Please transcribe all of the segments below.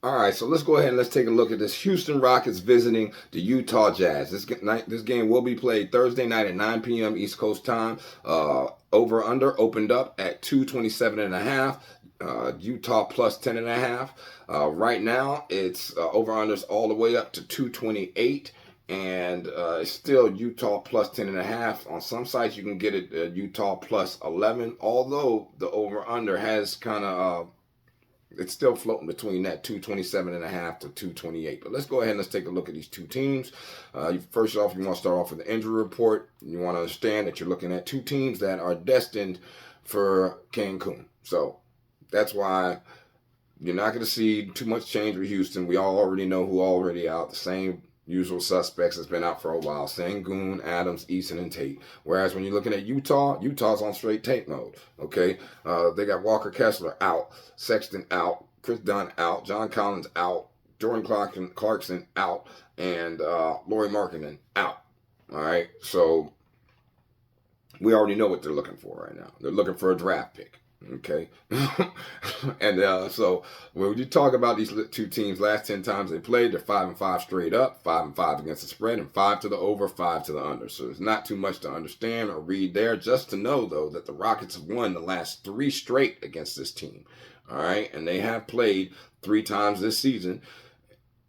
All right, so let's go ahead and let's take a look at this Houston Rockets visiting the Utah Jazz. This game will be played Thursday night at 9 p.m. East Coast time. Over under opened up at 227 and a half. Utah plus 10 and a half. Right now, it's over unders all the way up to 228. And it's still Utah plus 10 and a half. On some sites, you can get it Utah plus 11. Although the over under has kind of it's still floating between that 227 and a half to 228. But let's go ahead and let's take a look at these two teams. First off, you want to start off with the injury report. You want to understand that you're looking at two teams that are destined for Cancun. So that's why you're not going to see too much change with Houston. We all already know who already out. The same usual suspects has been out for a while. Sengun, Adams, Eason, and Tate. Whereas when you're looking at Utah, Utah's on straight Tate mode. Okay, they got Walker Kessler out, Sexton out, Chris Dunn out, John Collins out, Jordan Clarkson out, and Lauri Markkanen out. All right, so we already know what they're looking for right now. They're looking for a draft pick. Okay, and so when you talk about these two teams, last 10 times they played, they're 5-5 straight up, 5-5 against the spread, and 5 to the over, 5 to the under. So there's not too much to understand or read there. Just to know though that the Rockets have won the last 3 straight against this team. All right, and they have played 3 times this season.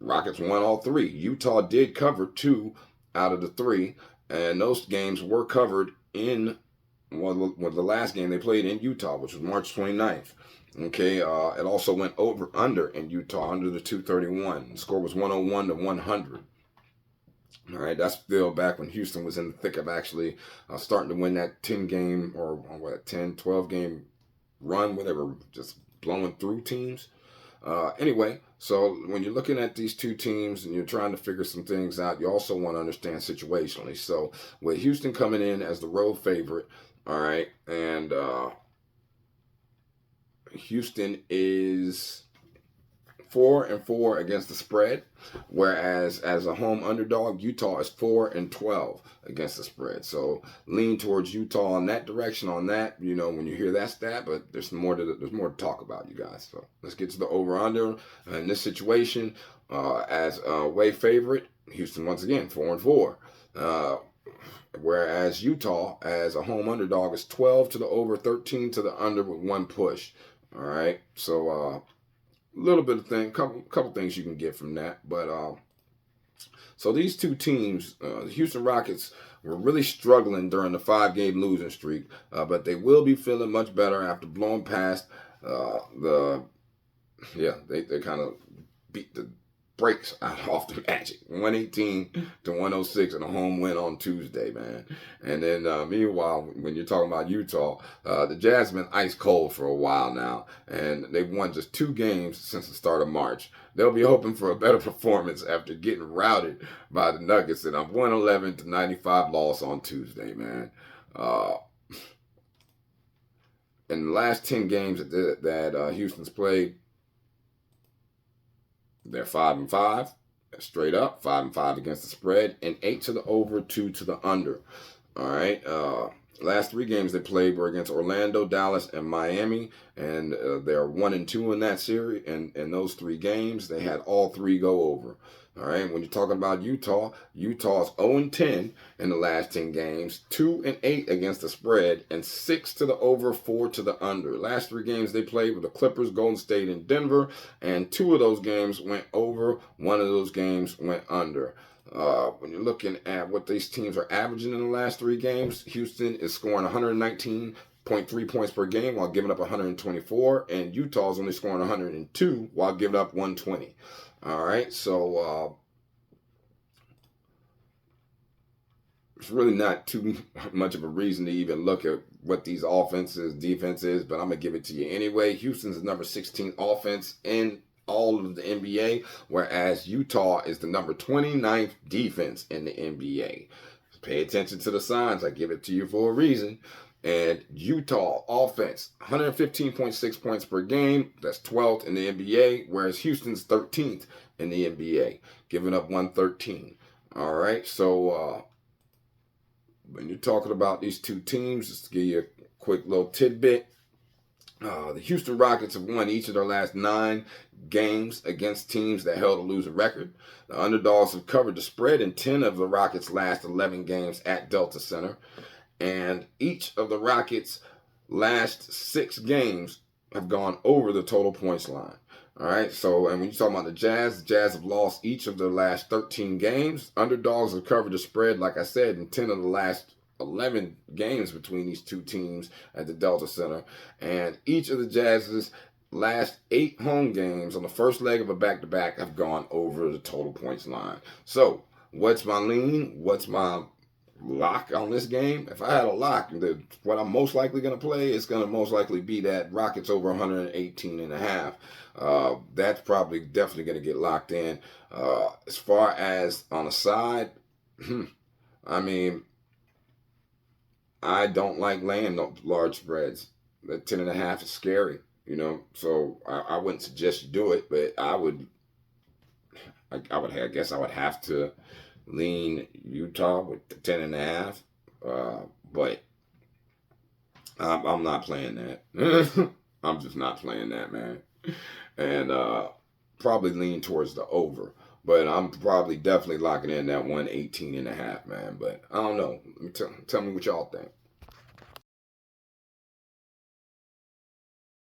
Rockets won all 3. Utah did cover 2 out of the 3, and those games were covered in the last game they played in Utah, which was March 29th. Okay, it also went over under in Utah, under the 231. The score was 101 to 100. All right, that's still back when Houston was in the thick of actually starting to win that 10 game or 12 game run where they were just blowing through teams. Anyway, so when you're looking at these two teams and you're trying to figure some things out, you also want to understand situationally. So with Houston coming in as the road favorite, all right, and Houston is 4-4 against the spread, whereas as a home underdog, Utah is 4-12 against the spread. So lean towards Utah in that direction. On that, when you hear that stat, but there's more to talk about, you guys. So let's get to the over under in this situation. As a way favorite, Houston once again 4-4. Whereas Utah, as a home underdog, is 12 to the over, 13 to the under with 1 push. All right, so a little bit of couple things you can get from that. But so these two teams, the Houston Rockets, were really struggling during the 5-game losing streak, but they will be feeling much better after blowing past they kind of beat the breaks off the Magic, 118 to 106 in a home win on Tuesday, man. And then meanwhile, when you're talking about Utah, the Jazz have been ice cold for a while now, and they've won just 2 games since the start of March. They'll be hoping for a better performance after getting routed by the Nuggets in a 111 to 95 loss on Tuesday, man. In the last 10 games that Houston's played, they're 5-5, straight up, 5-5 against the spread, and 8 to the over, 2 to the under. All right. Last 3 games they played were against Orlando, Dallas, and Miami, and they're 1-2 in that series. And in those 3 games, they had all 3 go over. All right. When you're talking about Utah's 0-10 in the last 10 games, 2-8 against the spread, and 6 to the over, 4 to the under. Last 3 games they played were the Clippers, Golden State, and Denver, and 2 of those games went over. 1 of those games went under. When you're looking at what these teams are averaging in the last 3 games, Houston is scoring 119.3 points per game while giving up 124, and Utah is only scoring 102 while giving up 120. All right, so it's really not too much of a reason to even look at what these offenses, defense is, but I'm going to give it to you anyway. Houston's number 16 offense in all of the NBA, whereas Utah is the number 29th defense in the NBA. Pay attention to the signs. I give it to you for a reason. And Utah offense, 115.6 points per game. That's 12th in the NBA, whereas Houston's 13th in the NBA, giving up 113. All right, so when you're talking about these two teams, just to give you a quick little tidbit, The Houston Rockets have won each of their last 9 games against teams that held a losing record. The underdogs have covered the spread in 10 of the Rockets' last 11 games at Delta Center. And each of the Rockets' last 6 games have gone over the total points line. All right, so, and when you talk about the Jazz have lost each of their last 13 games. Underdogs have covered the spread, like I said, in 10 of the last 11 games between these two teams at the Delta Center. And each of the Jazz's last 8 home games on the first leg of a back-to-back have gone over the total points line. So, what's my lean? What's my lock on this game? If I had a lock, what I'm most likely going to play is going to most likely be that Rockets over 118.5. That's probably definitely going to get locked in. As far as on the side, I mean, I don't like laying large spreads. That 10.5 is scary, so I wouldn't suggest you do it, but I guess I would have to lean Utah with the 10.5, but I'm not playing that. I'm just not playing that, man. And probably lean towards the over, but I'm probably definitely locking in that 118.5, man. But I don't know. Tell me what y'all think.